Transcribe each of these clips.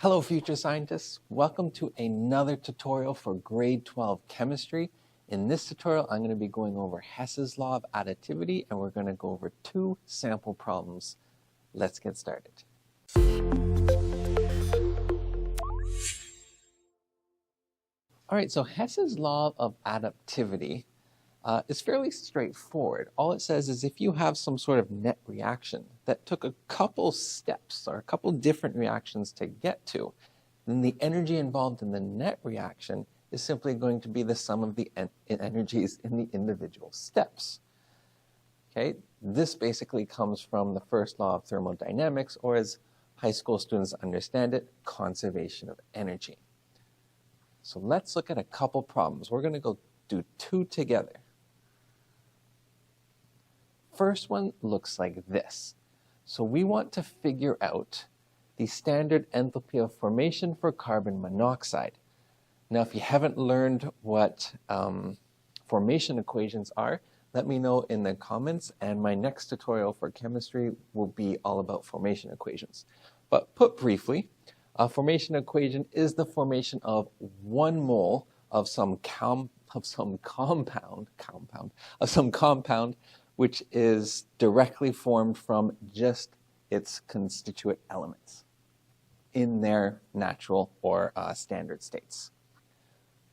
Hello, future scientists. Welcome to another tutorial for grade 12 chemistry. In this tutorial, I'm going to be going over Hess's law of additivity, and we're going to go over two sample problems. Let's get started. All right, so Hess's law of additivity is fairly straightforward. All it says is if you have some sort of net reaction that took a couple steps or a couple different reactions to get to, then the energy involved in the net reaction is simply going to be the sum of the energies in the individual steps. Okay, this basically comes from the first law of thermodynamics, or as high school students understand it, conservation of energy. So let's look at a couple problems. We're going to go do two together. First one looks like this. So we want to figure out the standard enthalpy of formation for carbon monoxide. Now, if you haven't learned what formation equations are, let me know in the comments, and my next tutorial for chemistry will be all about formation equations. But put briefly, a formation equation is the formation of 1 mole of some compound which is directly formed from just its constituent elements in their natural or standard states.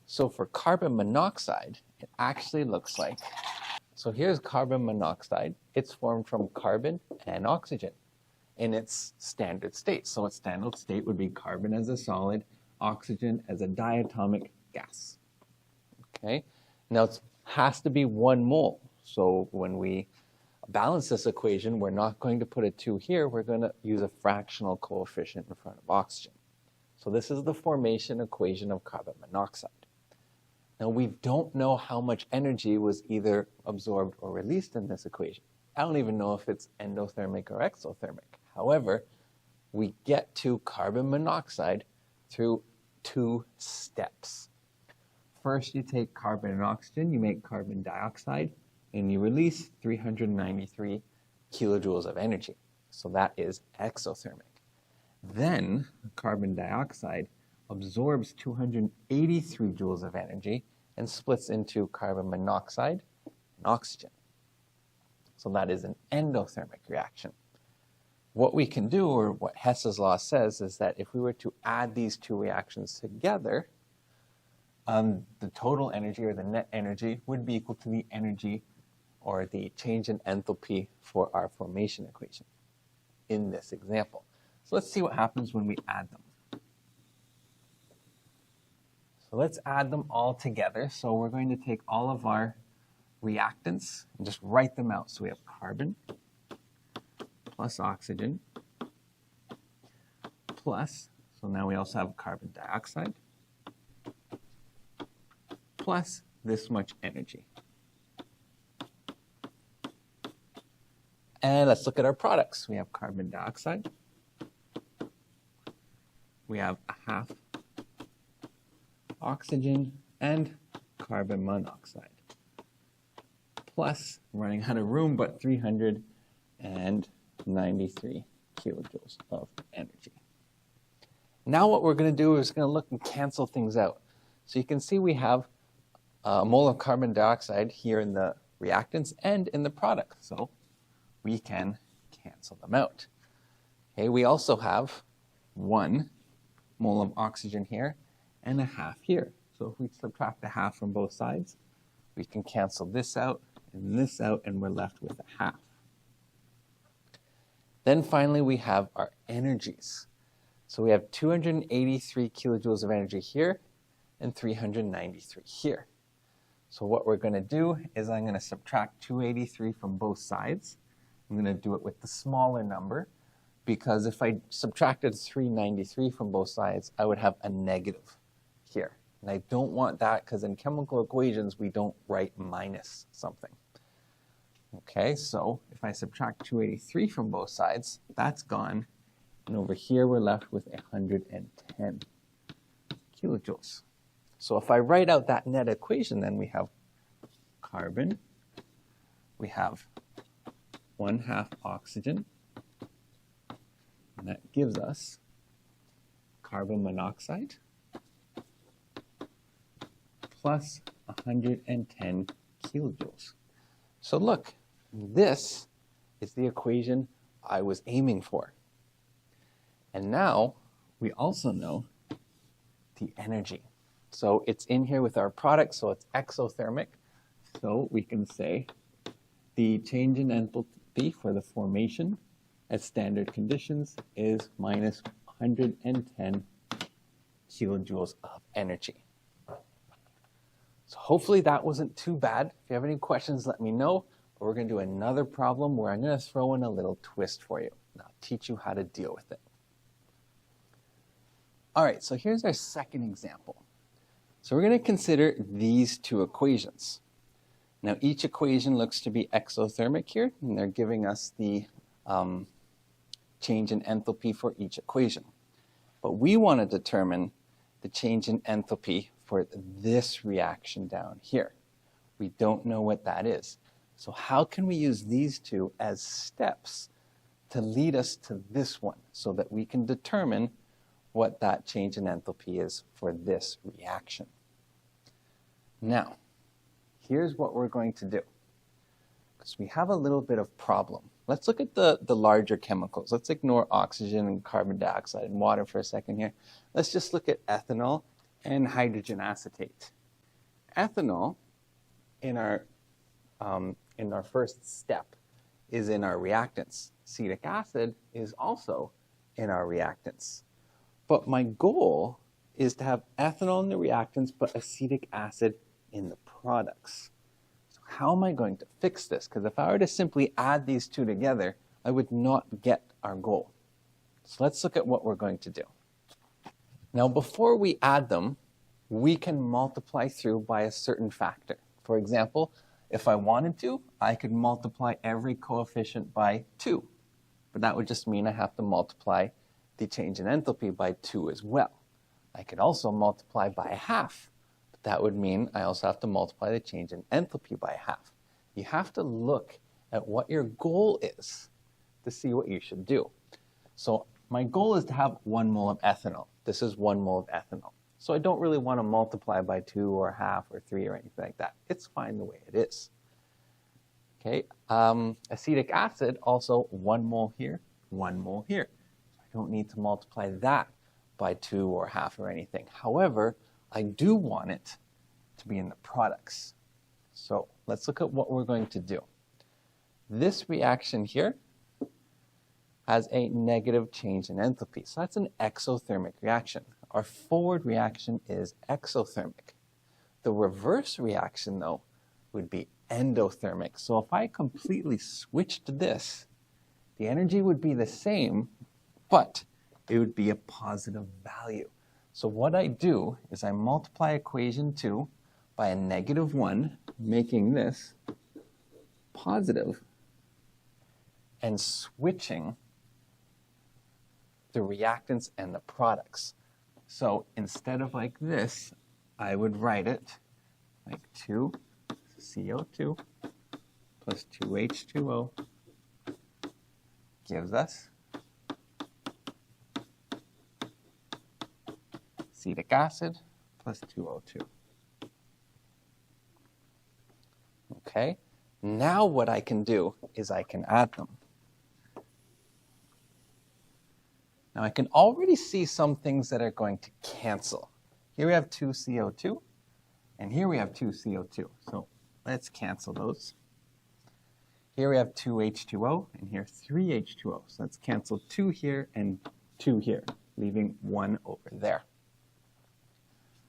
So for carbon monoxide, it actually looks like, so here's carbon monoxide. It's formed from carbon and oxygen in its standard state. So its standard state would be carbon as a solid, oxygen as a diatomic gas. Okay, now it has to be 1 mole. So when we balance this equation, we're not going to put a 2 here. We're going to use a fractional coefficient in front of oxygen. So this is the formation equation of carbon monoxide. Now we don't know how much energy was either absorbed or released in this equation. I don't even know if it's endothermic or exothermic. However, we get to carbon monoxide through 2 steps. First, you take carbon and oxygen, you make carbon dioxide, and you release 393 kilojoules of energy. So that is exothermic. Then carbon dioxide absorbs 283 joules of energy and splits into carbon monoxide and oxygen. So that is an endothermic reaction. What we can do, or what Hess's law says, is that if we were to add these 2 reactions together, the total energy or the net energy would be equal to the energy or the change in enthalpy for our formation equation in this example. So let's see what happens when we add them. So let's add them all together. So we're going to take all of our reactants and just write them out. So we have carbon plus oxygen plus, so now we also have carbon dioxide plus this much energy. And let's look at our products. We have carbon dioxide. We have a half oxygen and carbon monoxide. Plus, I'm running out of room, but 393 kilojoules of energy. Now what we're going to do is going to look and cancel things out. So you can see we have a mole of carbon dioxide here in the reactants and in the product. So we can cancel them out. Okay, we also have 1 mole of oxygen here and a half here. So if we subtract a half from both sides, we can cancel this out, and we're left with a half. Then finally, we have our energies. So we have 283 kilojoules of energy here and 393 here. So what we're going to do is I'm going to subtract 283 from both sides. I'm going to do it with the smaller number, because if I subtracted 393 from both sides, I would have a negative here. And I don't want that, because in chemical equations, we don't write minus something. Okay, so if I subtract 283 from both sides, that's gone. And over here, we're left with 110 kilojoules. So if I write out that net equation, then we have carbon, we have 1/2 oxygen, and that gives us carbon monoxide plus 110 kilojoules. So look, this is the equation I was aiming for. And now we also know the energy. So it's in here with our product, so it's exothermic. So we can say the change in enthalpy for the formation at standard conditions is minus 110 kilojoules of energy. So hopefully that wasn't too bad. If you have any questions, let me know. But we're going to do another problem where I'm going to throw in a little twist for you. And I'll teach you how to deal with it. All right, so here's our second example. So we're going to consider these two equations. Now each equation looks to be exothermic here, and they're giving us the change in enthalpy for each equation. But we want to determine the change in enthalpy for this reaction down here. We don't know what that is. So how can we use these two as steps to lead us to this one so that we can determine what that change in enthalpy is for this reaction? Now, here's what we're going to do. Because we have a little bit of problem. Let's look at the larger chemicals. Let's ignore oxygen and carbon dioxide and water for a second here. Let's just look at ethanol and hydrogen acetate. Ethanol in our first step is in our reactants. Acetic acid is also in our reactants. But my goal is to have ethanol in the reactants but acetic acid in the products. So how am I going to fix this? Because if I were to simply add these two together, I would not get our goal. So let's look at what we're going to do. Now before we add them, we can multiply through by a certain factor. For example, if I wanted to, I could multiply every coefficient by 2. But that would just mean I have to multiply the change in enthalpy by 2 as well. I could also multiply by 1/2. But that would mean I also have to multiply the change in enthalpy by 1/2. You have to look at what your goal is to see what you should do. So my goal is to have 1 mole of ethanol. This is 1 mole of ethanol. So I don't really want to multiply by 2 or 1/2 or 3 or anything like that. It's fine the way it is. Okay, acetic acid, also 1 mole here, 1 mole here. I don't need to multiply that by 2 or 1/2 or anything. However, I do want it to be in the products. So let's look at what we're going to do. This reaction here has a negative change in enthalpy. So that's an exothermic reaction. Our forward reaction is exothermic. The reverse reaction, though, would be endothermic. So if I completely switched this, the energy would be the same, but it would be a positive value. So what I do is I multiply equation 2 by a -1, making this positive, and switching the reactants and the products. So instead of like this, I would write it like 2 CO2 plus 2H2O gives us acetic acid plus 2O2. Okay, now what I can do is I can add them. Now I can already see some things that are going to cancel. Here we have 2 CO2, and here we have 2 CO2. So let's cancel those. Here we have 2 H2O, and here 3 H2O. So let's cancel 2 here and 2 here, leaving 1 over there.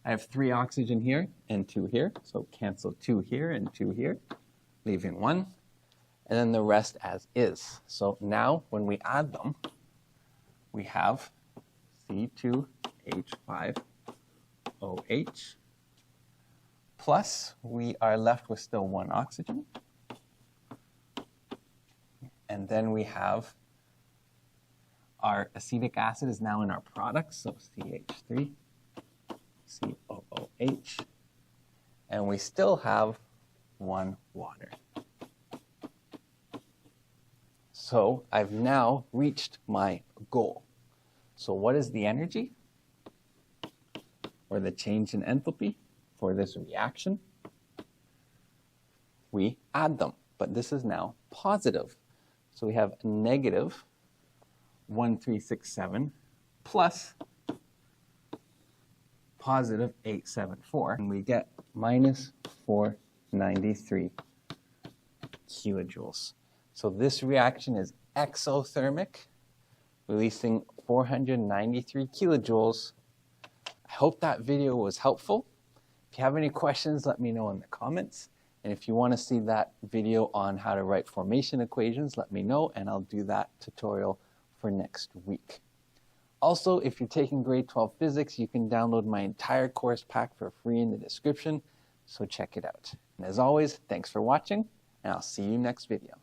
I have 3 oxygen here and 2 here, so cancel 2 here and 2 here, leaving 1, and then the rest as is. So now when we add them, we have C2H5OH, plus we are left with still 1 oxygen, and then we have our acetic acid is now in our products, so CH3, COOH, and we still have 1 water. So I've now reached my goal. So what is the energy? or the change in enthalpy for this reaction, we add them. But this is now positive. So we have negative 1367 plus positive 874, and we get minus 493 kilojoules. So this reaction is exothermic, releasing 493 kilojoules. I hope that video was helpful. If you have any questions, let me know in the comments. And if you want to see that video on how to write formation equations, let me know, and I'll do that tutorial for next week. Also, if you're taking grade 12 physics, you can download my entire course pack for free in the description, so check it out. And as always, thanks for watching, and I'll see you next video.